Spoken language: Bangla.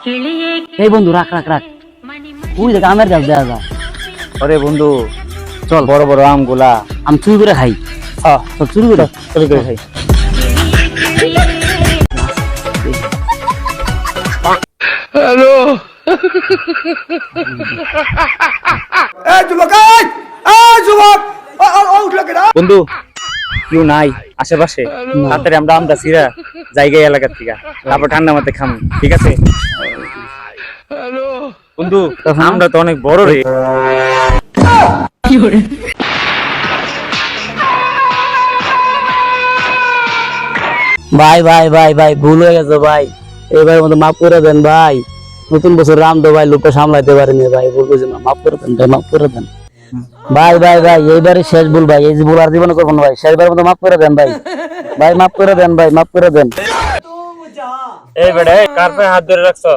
এই বন্ধু রাখ রাখ রাখ, ওই দেখ আমের গাছ দেওয়া যায়। আরে বন্ধু চল বড় বড় আমগুলা আম চুরি করে খাই। চল চুরি করে চুরি করে খাই। বন্ধু কেউ নাই আশেপাশে, তাড়াতাড়ি আমরা আমটা ছিড়া জায়গায় এলাকার থেকে, তারপর ঠান্ডা মাথায় খাম, ঠিক আছে? বন্ধু আমরা তো অনেক বড় রে। ভাই ভাই ভাই ভাই ভুল হয়ে গেছে ভাই, এবার মতো মাফ করে দেন ভাই। নতুন বছর রাম তো ভাই লোকটা সামলাইতে পারেনি ভাই, ভুল বুঝে না, মাফ করে দেন ভাই, মাফ করে দেন ভাই ভাই ভাই। এইবারে শেষ ভুল ভাই, এই যে ভুল আর জীবনে করবো না ভাই, শেষবার মতো মাফ করে দেন ভাই, ভাই মাফ করে দেন ভাই, মাফ করে দেন। এই বেড়ে কার পায়ে হাত ধরে রাখছো?